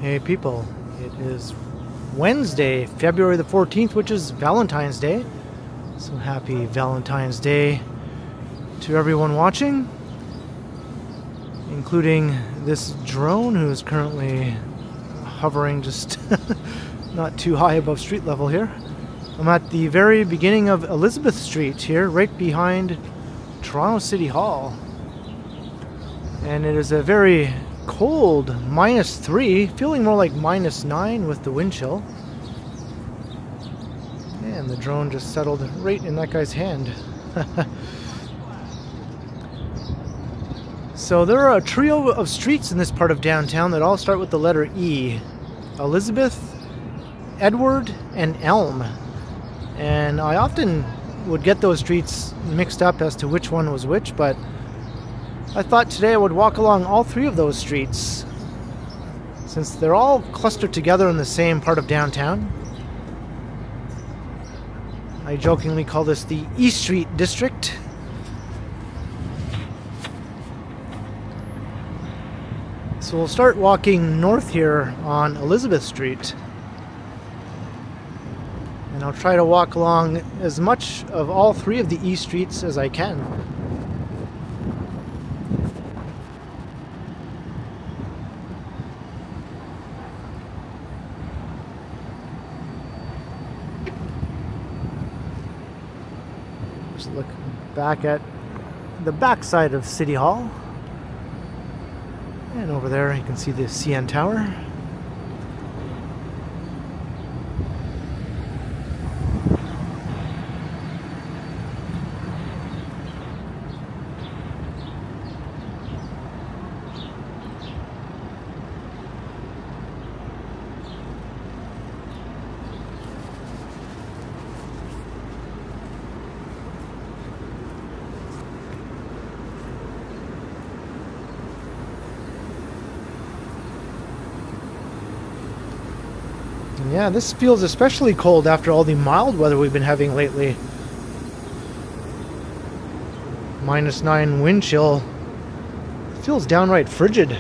Hey people, it is Wednesday, February the 14th, which is Valentine's Day. So happy Valentine's Day to everyone watching, including this drone who is currently hovering just not too high above street level here. I'm at the very beginning of Elizabeth Street here, right behind Toronto City Hall. And it is a very cold -3, feeling more like -9 with the wind chill. And the drone just settled right in that guy's hand. So there are a trio of streets in this part of downtown that all start with the letter E. Elizabeth, Edward, and Elm. And I often would get those streets mixed up as to which one was which, but I thought today I would walk along all three of those streets, since they're all clustered together in the same part of downtown. I jokingly call this the E Street District. So we'll start walking north here on Elizabeth Street. And I'll try to walk along as much of all three of the E streets as I can. Look back at the back side of City Hall, and over there you can see the CN Tower. Yeah, this feels especially cold after all the mild weather we've been having lately. -9 wind chill. It feels downright frigid.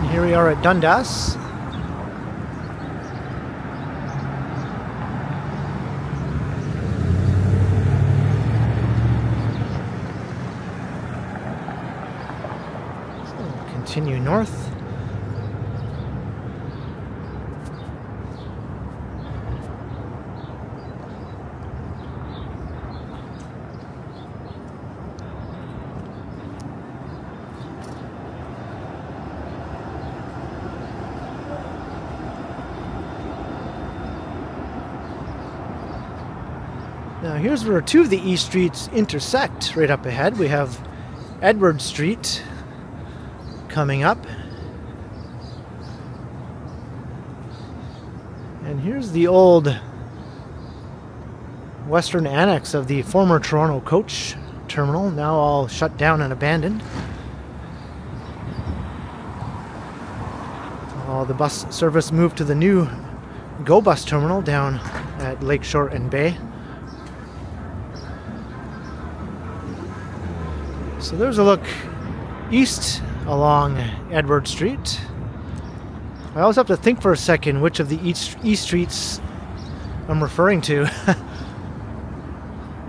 Here we are at Dundas. So we'll continue north. Now here's where two of the E streets intersect right up ahead. We have Edward Street coming up. And here's the old western annex of the former Toronto coach terminal, now all shut down and abandoned. The bus service moved to the new GO Bus terminal down at Lakeshore and Bay. So there's a look east along Edward Street. I always have to think for a second which of the E streets I'm referring to.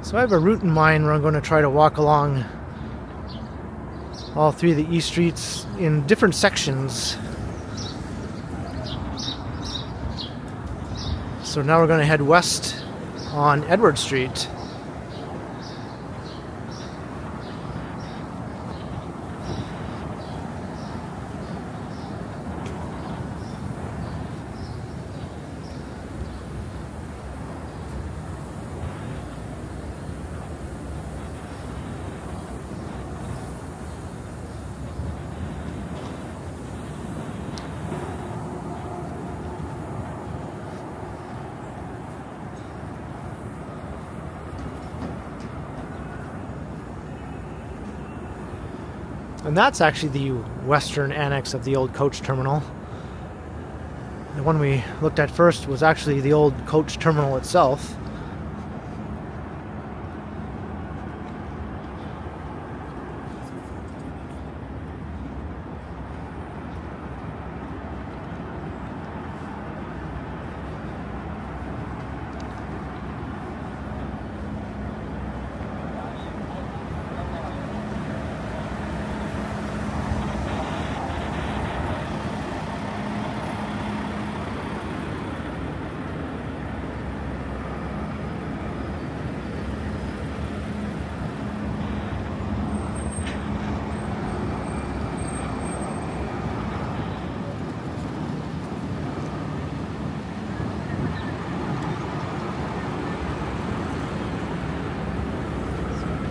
So I have a route in mind where I'm going to try to walk along all three of the E streets in different sections. So now we're going to head west on Edward Street. And that's actually the western annex of the old coach terminal. The one we looked at first was actually the old coach terminal itself.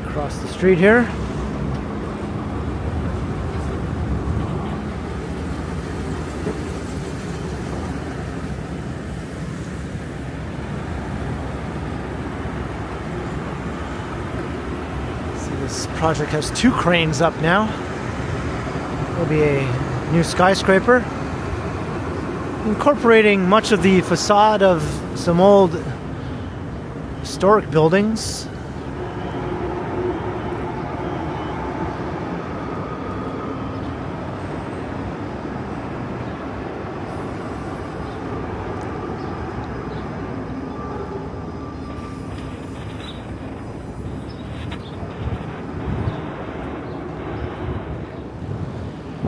Across the street here. See, this project has 2 cranes up now. There'll be a new skyscraper incorporating much of the facade of some old historic buildings.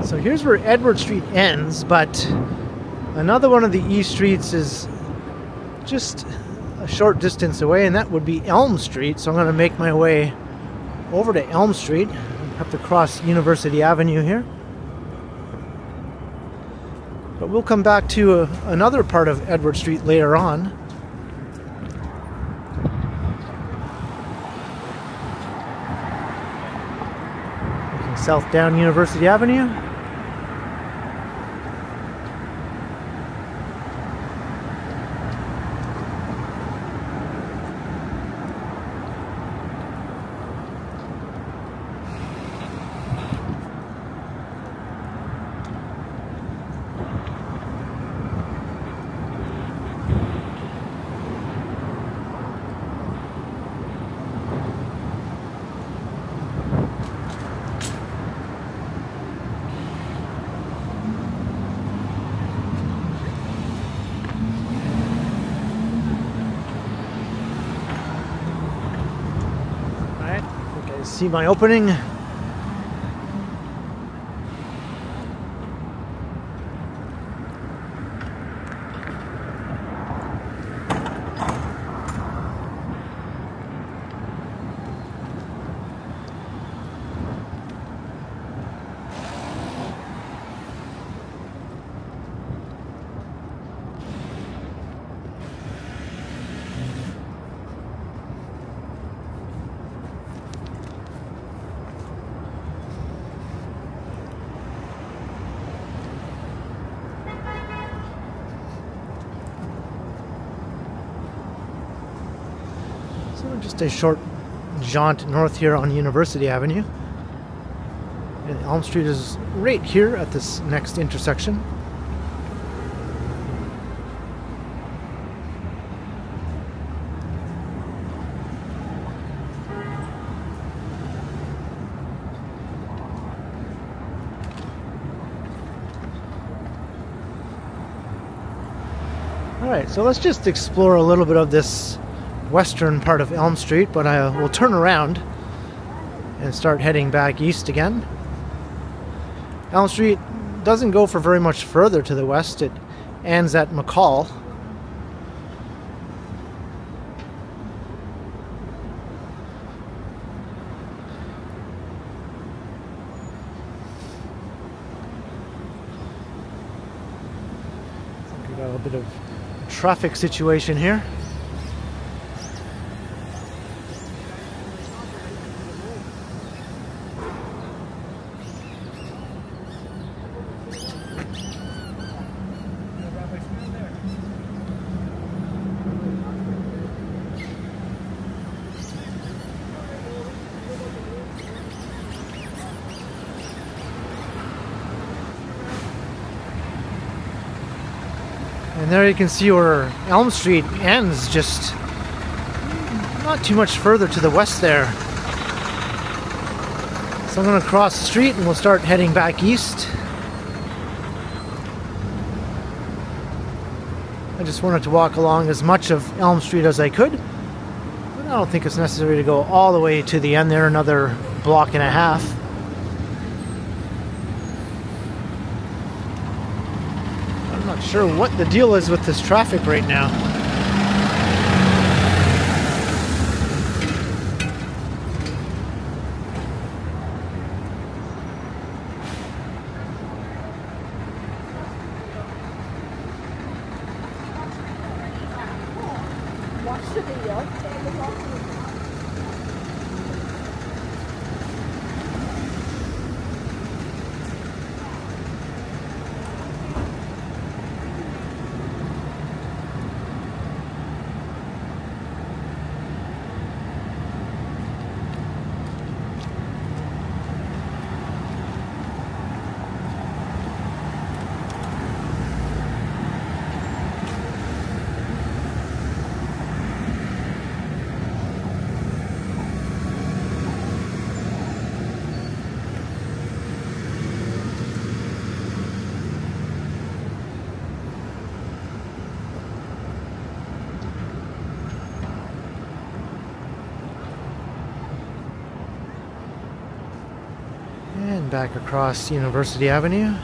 So here's where Edward Street ends, but another one of the E streets is just a short distance away, and that would be Elm Street. So I'm going to make my way over to Elm Street. I have to cross University Avenue here. But we'll come back to another part of Edward Street later on. Looking south down University Avenue. See my opening. So just a short jaunt north here on University Avenue. And Elm Street is right here at this next intersection. Alright, so let's just explore a little bit of this western part of Elm Street, but I will turn around and start heading back east again. Elm Street doesn't go for very much further to the west. It ends at McCall. I think we got a bit of traffic situation here. And there you can see where Elm Street ends, just not too much further to the west there. So I'm going to cross the street and we'll start heading back east. I just wanted to walk along as much of Elm Street as I could. But I don't think it's necessary to go all the way to the end there, another block and a half. I'm not sure what the deal is with this traffic right now. Watch the video. And back across University Avenue.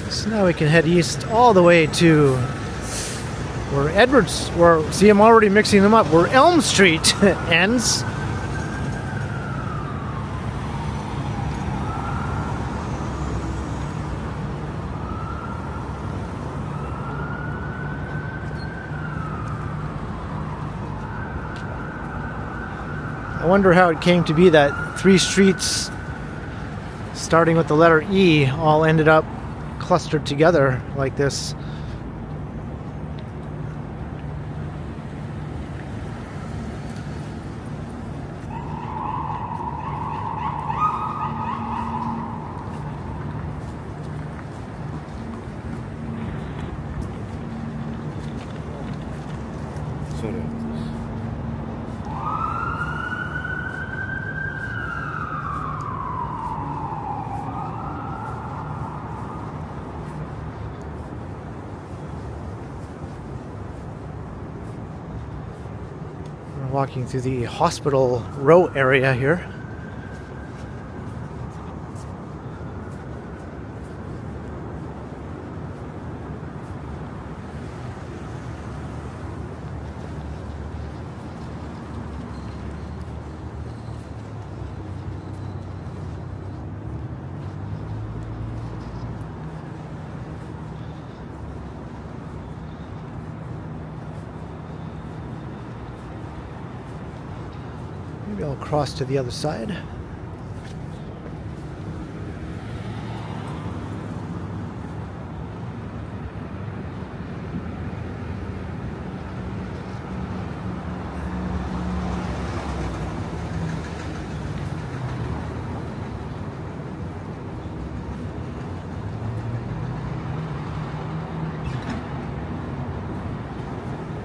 So now we can head east all the way to where see, I'm already mixing them up, where Elm Street ends. I wonder how it came to be that 3 streets starting with the letter E all ended up clustered together like this. Walking through the Hospital Row area here. Maybe I'll cross to the other side.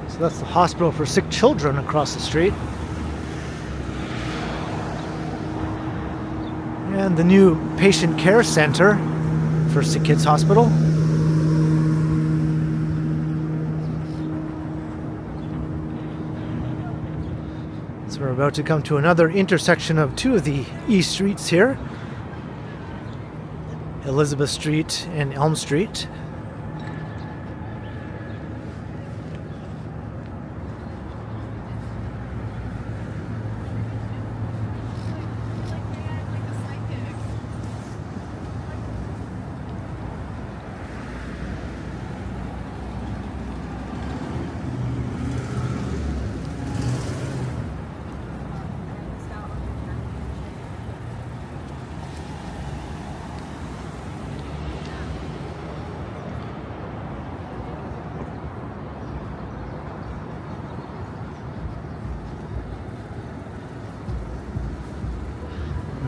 So that's the hospital for sick children across the street. And the new patient care center for Sick Kids Hospital. So we're about to come to another intersection of 2 of the E streets here. Elizabeth Street and Elm Street.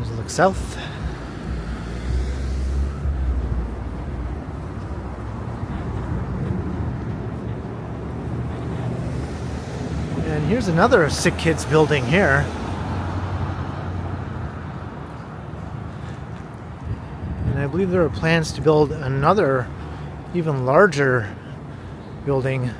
There's a look south. And here's another Sick Kids building here. And I believe there are plans to build another, even larger building.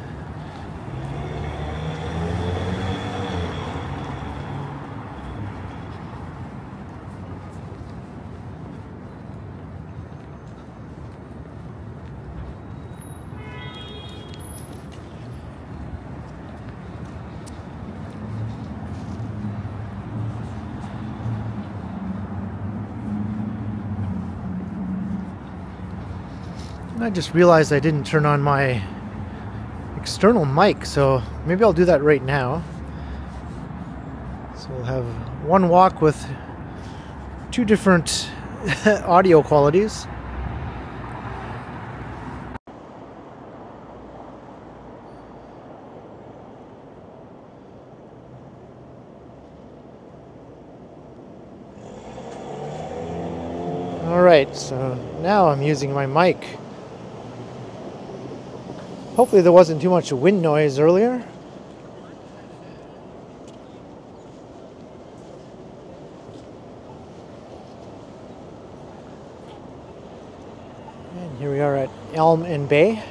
I just realized I didn't turn on my external mic, so maybe I'll do that right now. So we'll have one walk with two different audio qualities. Alright, so now I'm using my mic. Hopefully there wasn't too much wind noise earlier. And here we are at Elm and Bay.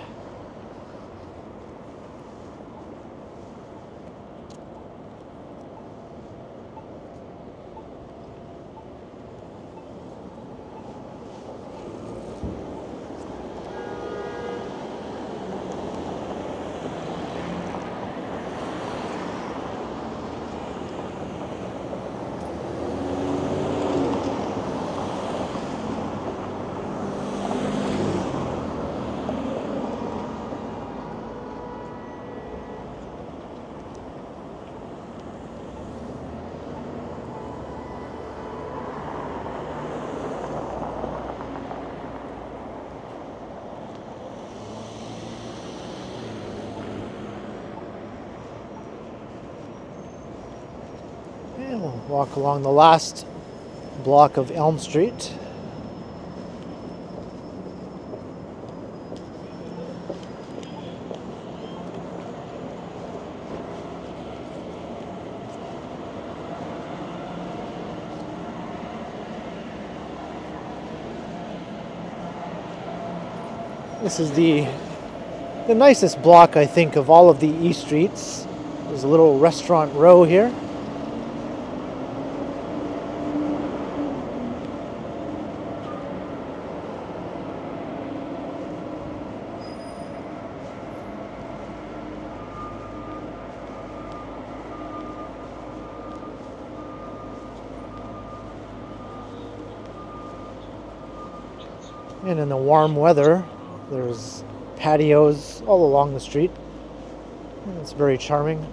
And we'll walk along the last block of Elm Street. This is the nicest block, I think, of all of the E streets. There's a little restaurant row here. And in the warm weather, there's patios all along the street. And it's very charming.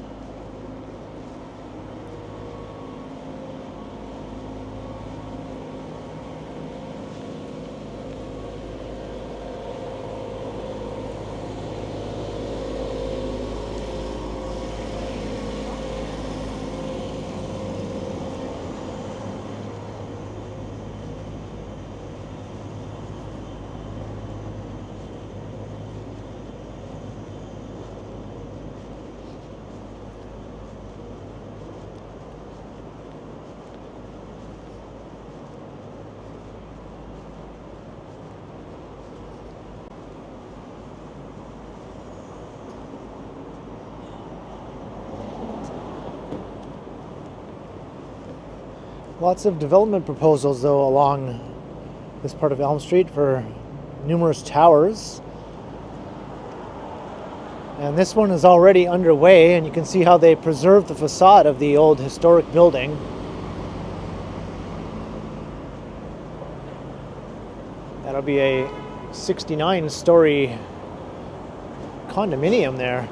Lots of development proposals, though, along this part of Elm Street for numerous towers. And this one is already underway, and you can see how they preserved the facade of the old historic building. That'll be a 69-story condominium there.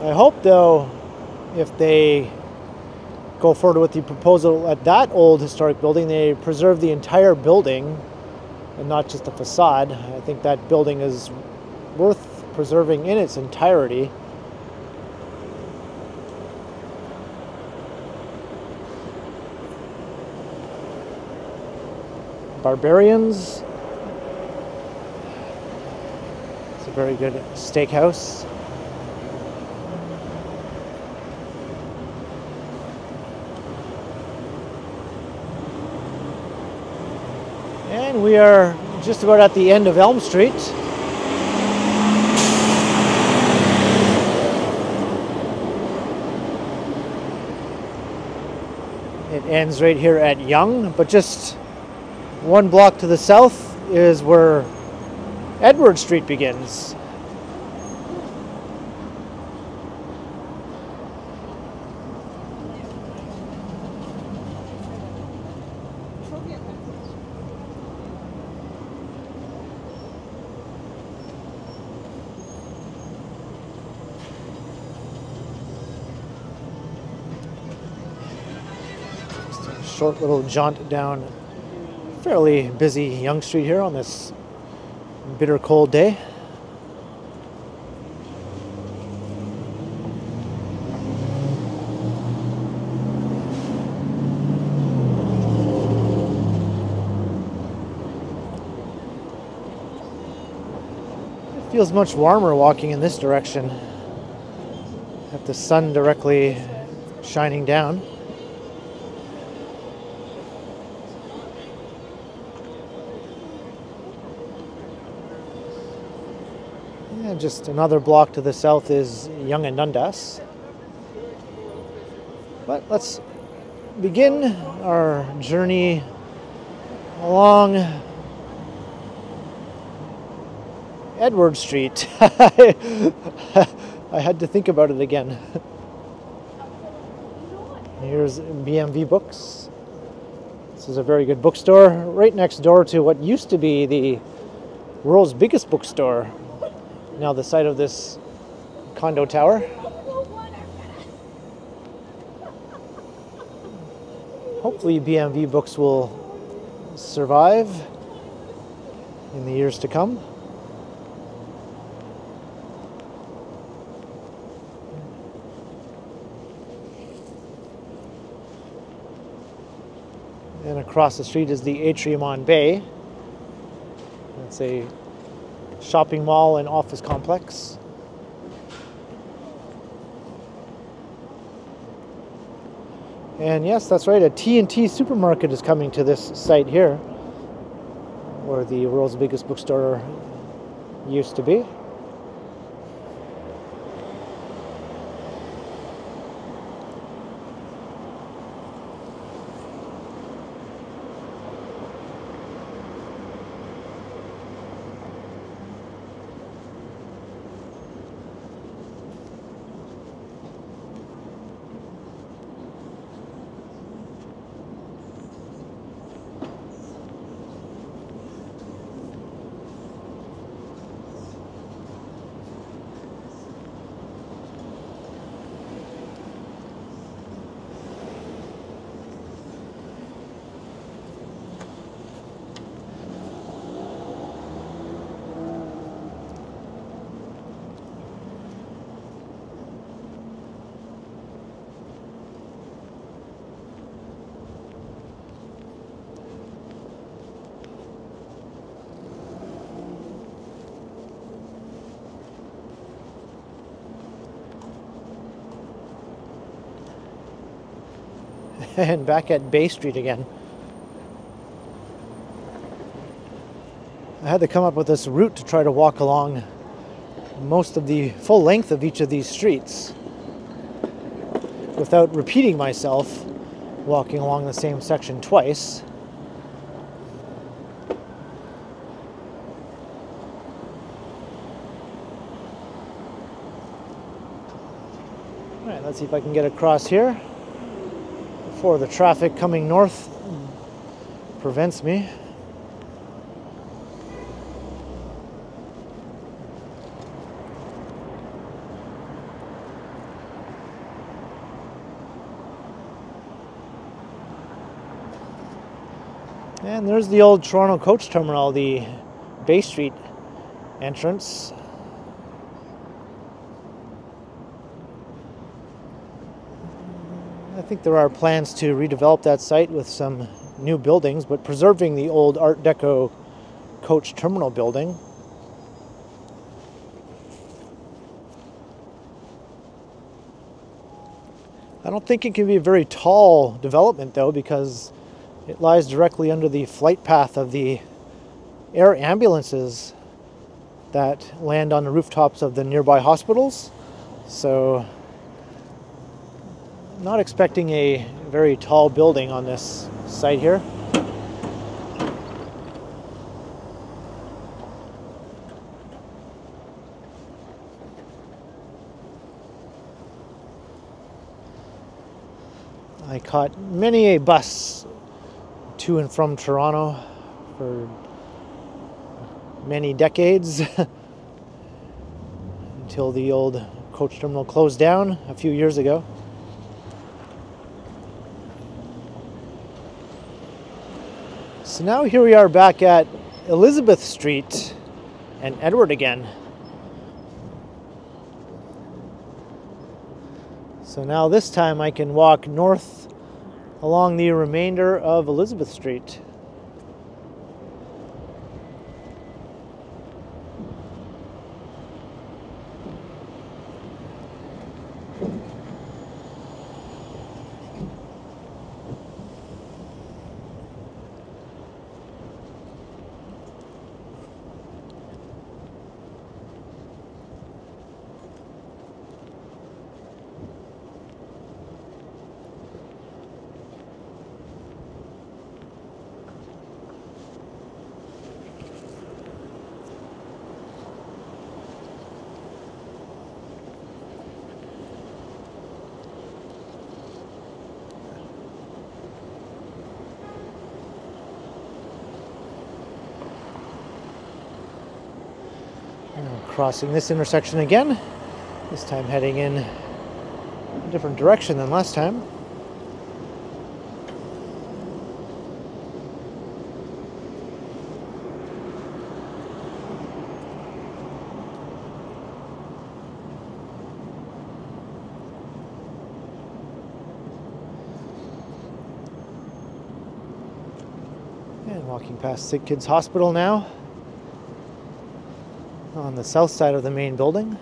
I hope, though, if they go forward with the proposal at that old historic building, they preserve the entire building and not just the facade. I think that building is worth preserving in its entirety. Barbarians. It's a very good steakhouse. And we are just about at the end of Elm Street. It ends right here at Yonge, but just one block to the south is where Edward Street begins. Short little jaunt down fairly busy Yonge Street here on this bitter cold day. It feels much warmer walking in this direction. Have the sun directly shining down. And just another block to the south is Yonge and Dundas. But let's begin our journey along Edward Street. I had to think about it again. Here's BMV Books. This is a very good bookstore right next door to what used to be the world's biggest bookstore. Now the site of this condo tower. Hopefully BMV Books will survive in the years to come. And across the street is the Atrium on Bay. It's a shopping mall and office complex. And yes, that's right, a T&T supermarket is coming to this site here, where the world's biggest bookstore used to be. And back at Bay Street again. I had to come up with this route to try to walk along most of the full length of each of these streets without repeating myself walking along the same section twice. All right, let's see if I can get across here before the traffic coming north prevents me. And there's the old Toronto coach terminal, the Bay Street entrance. I think there are plans to redevelop that site with some new buildings, but preserving the old Art Deco coach terminal building. I don't think it can be a very tall development though, because it lies directly under the flight path of the air ambulances that land on the rooftops of the nearby hospitals. So not expecting a very tall building on this site here. I caught many a bus to and from Toronto for many decades until the old coach terminal closed down a few years ago. So now here we are back at Elizabeth Street and Edward again. So now this time I can walk north along the remainder of Elizabeth Street. Crossing this intersection again, this time heading in a different direction than last time. And walking past Sick Kids Hospital now, on the south side of the main building.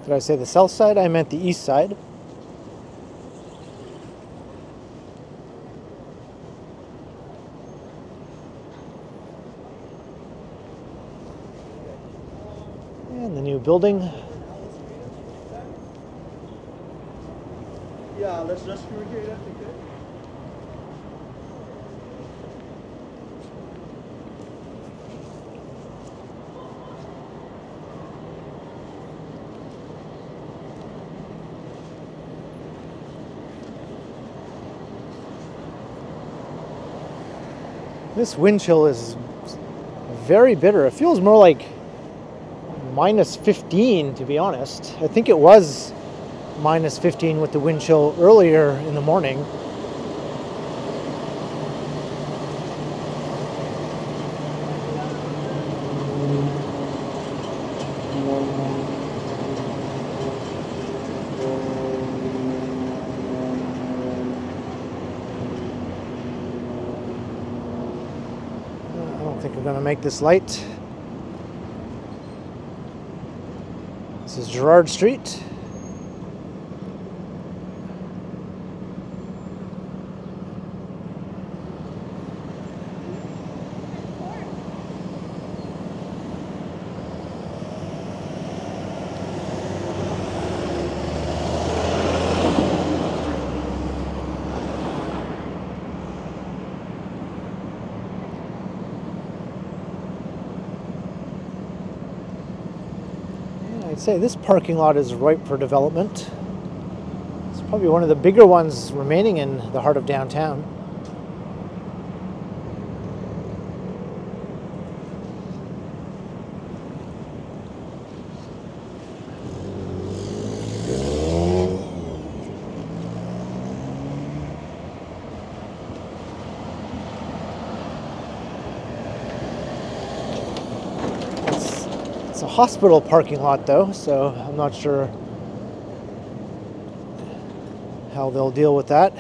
Did I say the south side? I meant the east side. And the new building. Yeah, let's just communicate that. This wind chill is very bitter. It feels more like minus 15, to be honest. I think it was minus 15 with the wind chill earlier in the morning. I think we're going to make this light. This is Gerrard Street. I'd say this parking lot is ripe for development. It's probably one of the bigger ones remaining in the heart of downtown. It's a hospital parking lot though, so I'm not sure how they'll deal with that.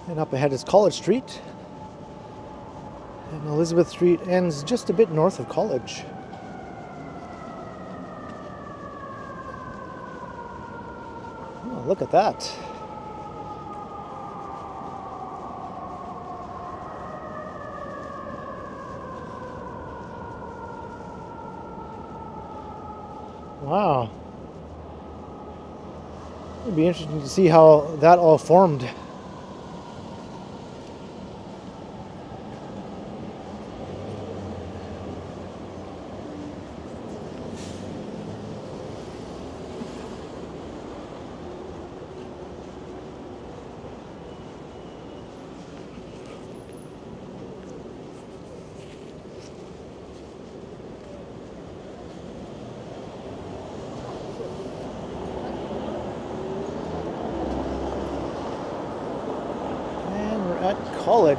And up ahead is College Street. And Elizabeth Street ends just a bit north of College. Oh, look at that. Wow. It'd be interesting to see how that all formed. At College.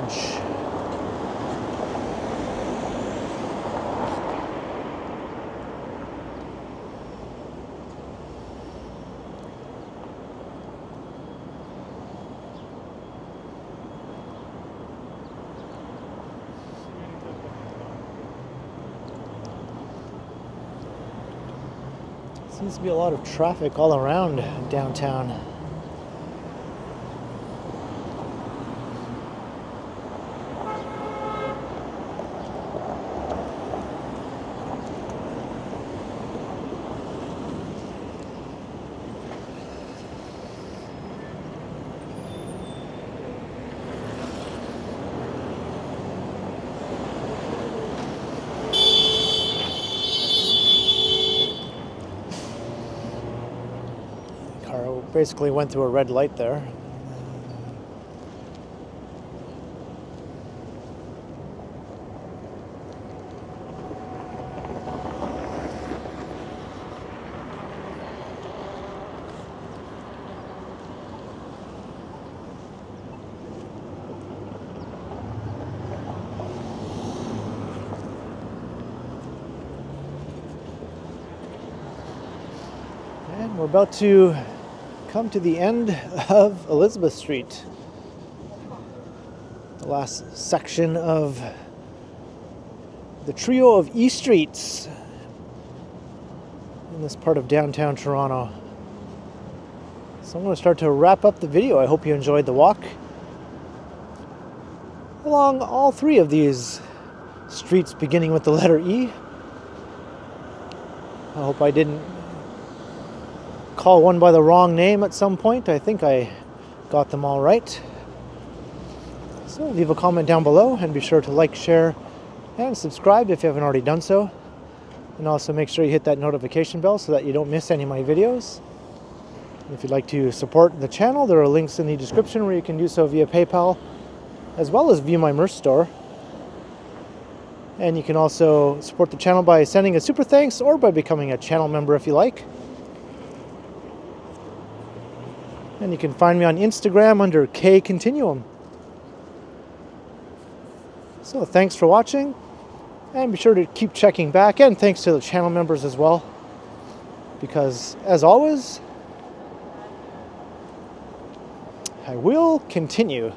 Seems to be a lot of traffic all around downtown. Car basically went through a red light there. And we're about to come to the end of Elizabeth Street. The last section of the trio of E Streets in this part of downtown Toronto. So I'm going to start to wrap up the video. I hope you enjoyed the walk along all three of these streets beginning with the letter E. I hope I didn't call one by the wrong name at some point. I think I got them all right. So leave a comment down below and be sure to like, share, and subscribe if you haven't already done so. And also make sure you hit that notification bell so that you don't miss any of my videos. If you'd like to support the channel, there are links in the description where you can do so via PayPal, as well as via my merch store. And you can also support the channel by sending a super thanks or by becoming a channel member if you like. And you can find me on Instagram under K Continuum. So thanks for watching, and be sure to keep checking back, and thanks to the channel members as well, because as always, I will continue.